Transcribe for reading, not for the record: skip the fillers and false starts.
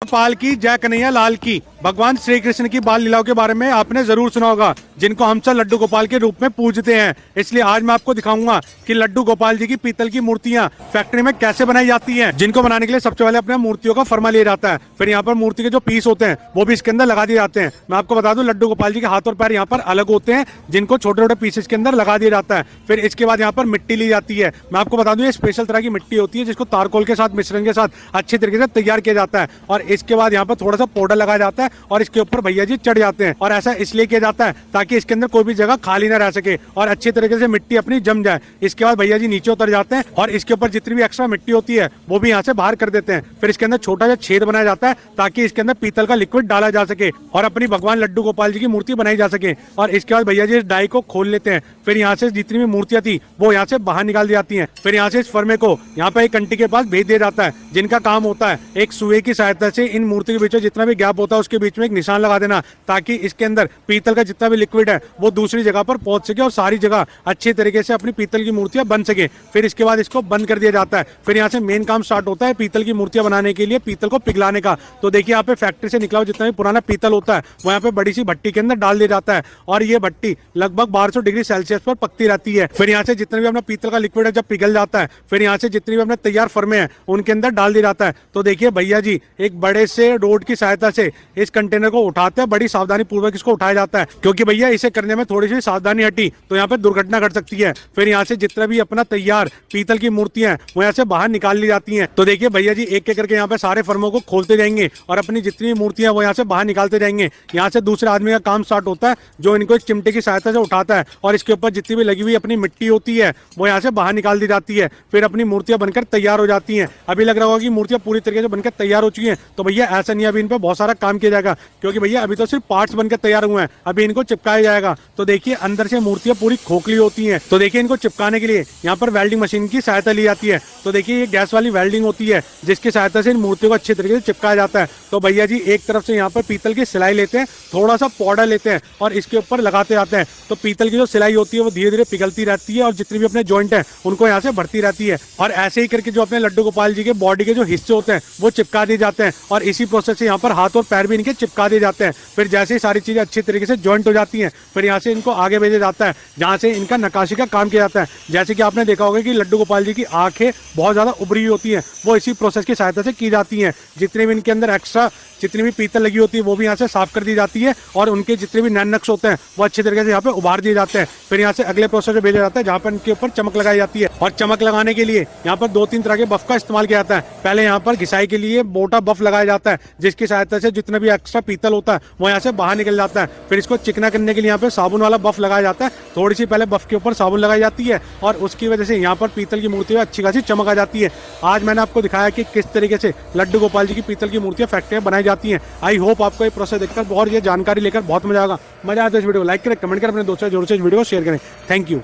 पाल की जय कन्हैया लाल की। भगवान श्री कृष्ण की बाल लीलाओं के बारे में आपने जरूर सुना होगा, जिनको हम सब लड्डू गोपाल के रूप में पूजते हैं। इसलिए आज मैं आपको दिखाऊंगा कि लड्डू गोपाल जी की पीतल की मूर्तियां फैक्ट्री में कैसे बनाई जाती हैं। जिनको बनाने के लिए सबसे पहले अपने मूर्तियों का फरमा लिया जाता है, फिर यहाँ पर मूर्ति के जो पीस होते हैं वो भी इसके अंदर लगा दिए जाते हैं। मैं आपको बता दूं, लड्डू गोपाल जी के हाथ और पैर यहाँ पर अलग होते हैं, जिनको छोटे छोटे पीसेस के अंदर लगा दिया जाता है। फिर इसके बाद यहाँ पर मिट्टी ली जाती है। मैं आपको बता दूं, ये स्पेशल तरह की मिट्टी होती है, जिसको तारकोल के साथ मिश्रण के साथ अच्छी तरीके से तैयार किया जाता है। और इसके बाद यहाँ पर थोड़ा सा पाउडर लगाया जाता है और इसके ऊपर भैया जी चढ़ जाते हैं। और ऐसा इसलिए किया जाता है ताकि इसके अंदर कोई भी जगह खाली ना रह सके और अच्छी तरीके से मिट्टी अपनी जम जाए। इसके बाद भैया जी नीचे उतर जाते हैं और इसके ऊपर जितनी भी एक्स्ट्रा मिट्टी होती है वो भी यहाँ से बाहर कर देते हैं। फिर इसके अंदर छोटा सा छेद बनाया जाता है ताकि इसके अंदर पीतल का लिक्विड डाला जा सके और अपनी भगवान लड्डू गोपाल जी की मूर्ति बनाई जा सके। और इसके बाद भैया जी इस डाई को खोल लेते हैं। फिर यहाँ से जितनी भी मूर्तियां थी वो यहाँ से बाहर निकाल दी जाती हैं। फिर यहाँ से इस फर्मे को यहाँ पे एक कंटी के पास भेज दिया जाता है, जिनका काम होता है एक सुए की सहायता से इन मूर्ति के बीच में जितना भी गैप होता है उसके बीच में एक निशान लगा देना, ताकि इसके अंदर पीतल का जितना भी लिक्विड है वो दूसरी जगह पर पहुंच सके और सारी जगह अच्छी तरीके से अपनी पीतल की मूर्तियां बन सके। फिर इसके बाद इसको बंद कर दिया जाता है। फिर यहाँ से मेन काम स्टार्ट होता है पीतल की मूर्तियां बनाने के लिए पीतल को पिघलाने का। तो देखिए यहाँ पे फैक्ट्री से निकला हुआ जितना भी पुराना पीतल होता है वो यहाँ पे बड़ी सी भट्टी के अंदर डाल दिया जाता है और ये भट्टी लगभग 1200 डिग्री सेल्सियस पर पकती रहती है। फिर यहाँ से जितने भी अपना पीतल का लिक्विड है जब पिघल जाता है, फिर यहाँ से जितनी भी अपने तैयार फर्मे हैं उनके अंदर डाल दिया जाता है। तो देखिए भैया जी एक बड़े से रोड की सहायता से इस कंटेनर को उठाते हैं, बड़ी सावधानी पूर्वक इसको उठाया जाता है, क्योंकि भैया इसे करने में थोड़ी सी सावधानी हटी तो यहाँ पे दुर्घटना घट सकती है। फिर यहाँ से जितना भी अपना तैयार पीतल की मूर्तियां हैं वो यहाँ से बाहर निकाल ली जाती हैं। तो देखिए भैया जी एक एक करके यहाँ पे सारे फर्मों को खोलते जाएंगे और अपनी जितनी मूर्तियां वो यहाँ से बाहर निकालते जाएंगे। यहाँ से दूसरे आदमी का काम स्टार्ट होता है, जो इनको एक चिमटे की सहायता से उठाता है और इसके ऊपर जितनी भी लगी हुई अपनी मिट्टी होती है वो यहाँ से बाहर निकाल दी जाती है। फिर अपनी मूर्तियां बनकर तैयार हो जाती हैं। अभी लग रहा होगा कि मूर्तियां पूरी तरीके से बनकर तैयार हो चुकी हैं, तो भैया ऐसा नहीं, अभी इन पर बहुत सारा काम किया जाएगा, क्योंकि भैया अभी तो सिर्फ पार्ट्स बनकर तैयार हुए हैं, अभी इनको चिपकाया जाएगा। तो देखिए अंदर से मूर्तियां पूरी खोखली होती हैं। तो देखिए इनको चिपकाने के लिए यहाँ पर वेल्डिंग मशीन की सहायता ली जाती है। तो देखिए ये गैस वाली वेल्डिंग होती है जिसकी सहायता से इन मूर्तियों को अच्छे तरीके से चिपकाया जाता है। तो भैया जी एक तरफ से यहाँ पर पीतल की सिलाई लेते हैं, थोड़ा सा पाउडर लेते हैं और इसके ऊपर लगाते जाते हैं। तो पीतल की जो सिलाई होती है वो धीरे धीरे पिघलती रहती है और जितनी भी अपने जॉइंट है उनको यहाँ से भरती रहती है। और ऐसे ही करके जो अपने लड्डू गोपाल जी के बॉडी के जो हिस्से होते हैं वो चिपका दिए जाते हैं और इसी प्रोसेस से यहाँ पर हाथ और पैर भी इनके चिपका दिए जाते हैं। फिर जैसे ही सारी चीजें अच्छी तरीके से जॉइंट हो जाती हैं, फिर यहाँ से इनको आगे भेजा जाता है जहाँ से इनका नक्काशी का काम किया जाता है। जैसे कि आपने देखा होगा कि लड्डू गोपाल जी की आंखें बहुत ज्यादा उभरी हुई होती हैं, वो इसी प्रोसेस की सहायता से की जाती हैं। जितने भी इनके अंदर एक्स्ट्रा जितनी भी पीतल लगी होती है वो भी यहाँ से साफ कर दी जाती है और उनके जितने भी नैन नक्श होते हैं वो अच्छी तरीके से यहाँ पे उभार दिए जाते हैं। फिर यहाँ से अगले प्रोसेस में भेजा जाता है जहाँ पर इनके ऊपर चमक लगाई जाती है। और चमक लगाने के लिए यहाँ पर 2-3 तरह के बफ का इस्तेमाल किया जाता है। पहले यहाँ पर घिसाई के लिए मोटा बफ लगाया जाता है, जिसकी सहायता से जितना भी एक्स्ट्रा पीतल होता है वो यहाँ से बाहर निकल जाता है। फिर इसको चिकना करने के लिए यहाँ पे साबुन वाला बफ लगाया जाता है। थोड़ी सी पहले बफ के ऊपर साबुन लगाई जाती है और उसकी वजह से यहाँ पर पीतल की मूर्ति में अच्छी खासी चमक आ जाती है। आज मैंने आपको दिखाया कि किस तरीके से लड्डू गोपाल जी की पीतल की मूर्तियां फैक्ट्री में बनाई जाती हैं। आई होप आपको ये प्रोसेस देखकर और ये जानकारी लेकर बहुत मजा आएगा। मजा आता है इस वीडियो को लाइक करें, कमेंट करें, अपने दोस्तों जरूर से इस वीडियो को शेयर करें। Thank you.